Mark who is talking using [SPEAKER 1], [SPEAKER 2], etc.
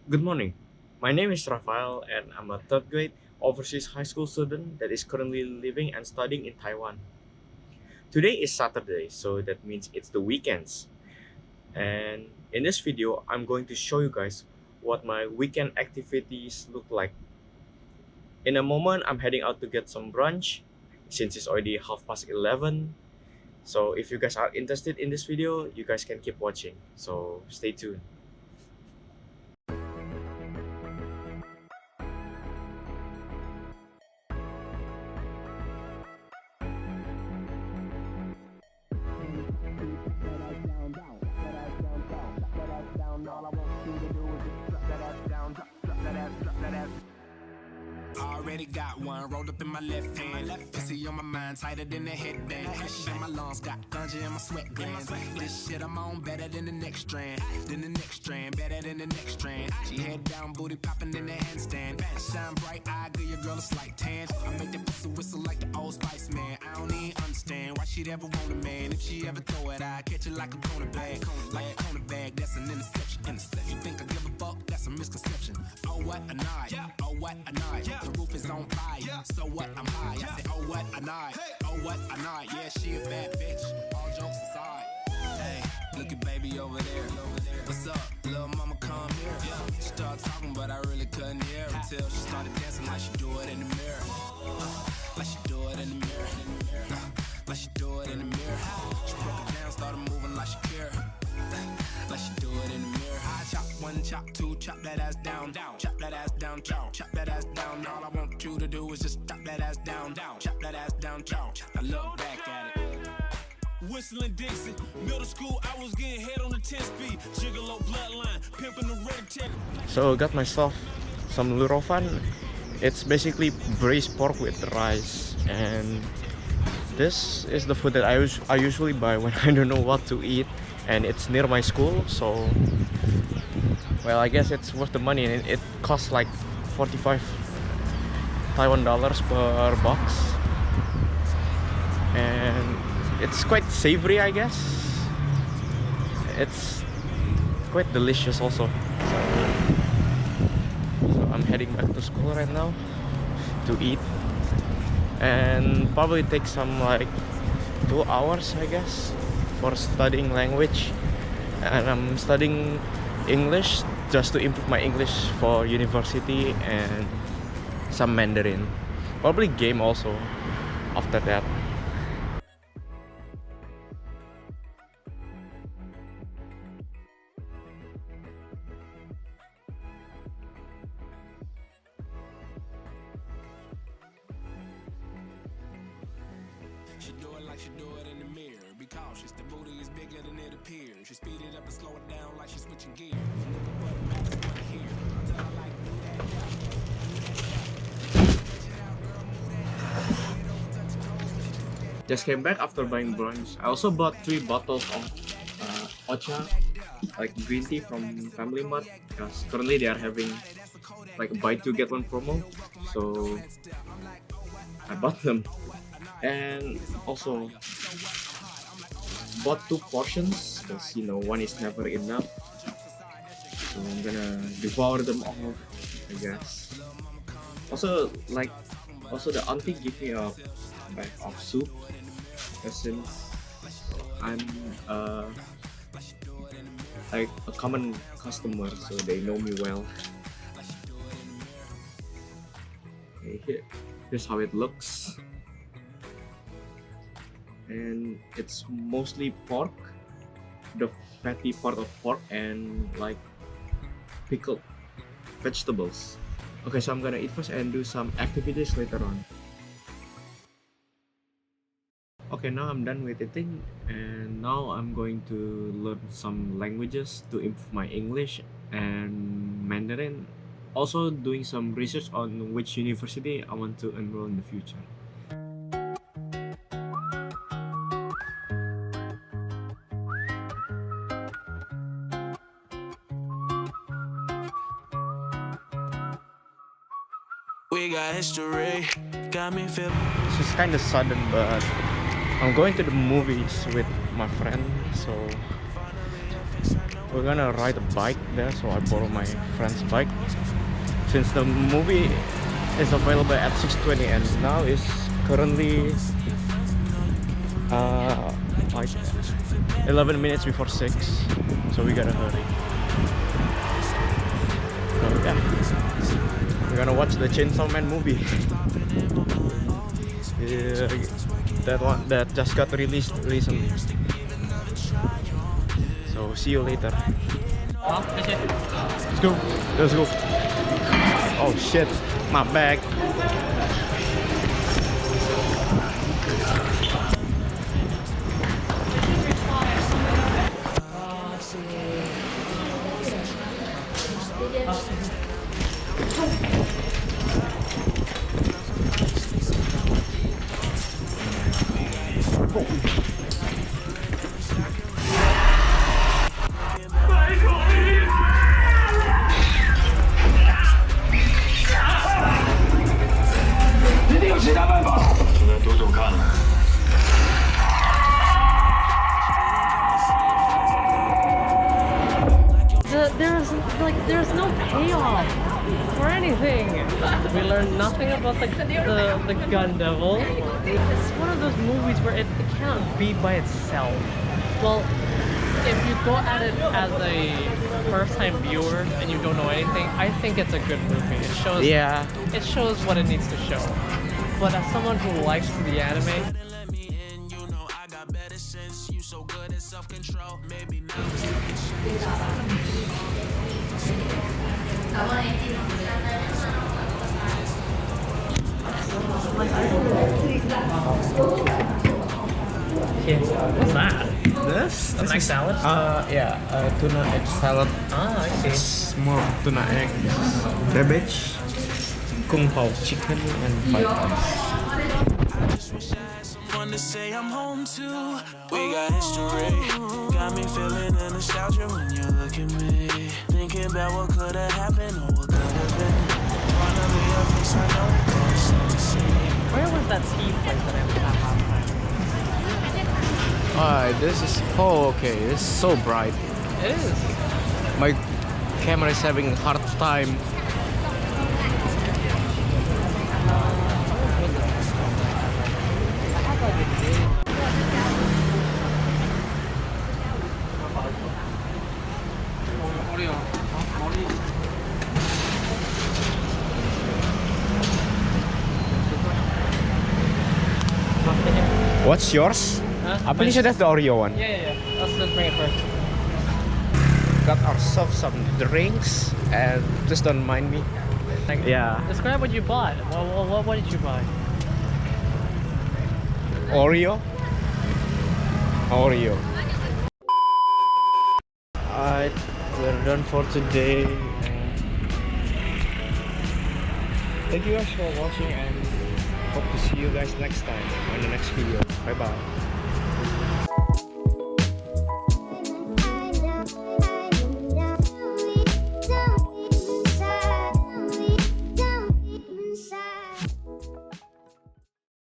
[SPEAKER 1] Good morning. My name is Rafael and I'm a third grade overseas high school student that is currently living and studying in Taiwan. Today is Saturday, so that means it's the weekends. And in this video, I'm going to show you guys what my weekend activities look like. In a moment, I'm heading out to get some brunch since it's already half past 11. So if you guys are interested in this video, you guys can keep watching. So stay tuned.
[SPEAKER 2] Already got one rolled up in my left hand. Pussy on my mind, tighter than a headband. Hush in my lungs, got ganja in my sweat glands. This shit I'm on better than the next strand. Then the next strand, better than the next strand. She head down, booty popping in the handstand. Shine bright, eye, give your girl a slight tan. I make that pussy whistle like the Old Spice man. I don't even understand why she'd ever want a man. If she ever throw it, I catch it like a corner bag. Like a corner bag, that's an interception. You think I give a fuck? That's a misconception. Oh what a night, oh what a night. The roof is on fire, so what I'm high. I say oh what a night, oh what a night. Yeah, she a bad bitch, all jokes aside. Hey, look at baby over there. What's up, little mama, come here. She started talking, but I really couldn't hear until she started dancing like she do it in the mirror. Like she do it in the mirror. Like she do it in the mirror. She broke it down, started moving like she care. Like she do it in the mirror. I chop one, chop two, chop that ass down, chop that ass down, chop that ass down. All I want you to do is just chop that ass down, chop that ass down, chop. I look back at it. Whistling Dixie, middle school, I was getting head on the 10 speed. Gigolo bloodline, pimping the red tech.
[SPEAKER 1] So got myself some lurofan. It's basically braised pork with rice, and this is the food that I usually buy when I don't know what to eat, and it's near my school, so well, I guess it's worth the money, and it costs like 45 Taiwan dollars per box, and it's quite savory, I guess. It's quite delicious also. So I'm heading back to school right now to eat, and probably take some like 2 hours, I guess, for studying language. And I'm studying English just to improve my English for university, and some Mandarin, probably game also after that.
[SPEAKER 2] She do it like she do it in the mirror. Be cautious, the booty is bigger than it appears. She speed it up and slow it down like she's switching gears. Looking for the max one here. Until I like do that,
[SPEAKER 1] Just came back after buying brunch. I also bought 3 bottles of Ocha, like green tea from Family Mart, because currently they are having like a buy 2 get 1 promo. So I bought them, and also bought 2 portions because one is never enough. So I'm gonna devour them all, I guess. Also the auntie gave me a bag of soup, since I'm like a common customer, so they know me well. Okay, here's how it looks, and it's mostly pork, the fatty part of pork, and like pickled vegetables. Okay, so I'm gonna eat first and do some activities later on. Okay, now I'm done with eating, and now I'm going to learn some languages to improve my English and Mandarin. Also doing some research on which university I want to enroll in the future.
[SPEAKER 2] we got history. Got me feeling.
[SPEAKER 1] This is kind of sudden, but I'm going to the movies with my friend, so We're gonna ride a bike there, so I borrow my friend's bike. Since the movie is available at 6:20 and now is currently like 11 minutes before 6, so we gotta hurry. So yeah, we're gonna watch the Chainsaw Man movie. Yeah, that one that just got released recently. So see you later. Let's go. Let's go. Oh shit, my bag.
[SPEAKER 3] There's no payoff for anything. We learned nothing about the gun devil. It's one of those movies where it cannot be by itself. Well, if you go at it as a first-time viewer and you don't know anything, I think it's a good movie. It shows it shows what it needs to show. But as someone who likes the anime, what's that?
[SPEAKER 1] This
[SPEAKER 3] Egg salad?
[SPEAKER 1] Yeah, tuna egg salad.
[SPEAKER 3] Ah, I see.
[SPEAKER 1] It's more tuna egg, cabbage, kung pao chicken, and fried rice.
[SPEAKER 2] To say I'm home too. We got history. Got me feeling the nostalgia when you look at me. Thinking about what could have happened or what could have been. Finally, a face I know there's something to see.
[SPEAKER 3] Where was that tea place that I was at last time?
[SPEAKER 1] This is okay. This is so bright.
[SPEAKER 3] It is.
[SPEAKER 1] My camera is having a hard time. What's yours? I'm pretty sure that's the Oreo one.
[SPEAKER 3] Yeah. Let's just bring it first.
[SPEAKER 1] Got ourselves some drinks and just don't mind me. Yeah.
[SPEAKER 3] Describe what you bought. What did you buy?
[SPEAKER 1] Oreo. Alright, we're done for today. Thank you guys for watching and hope to see you guys next time on the next video. Bye bye.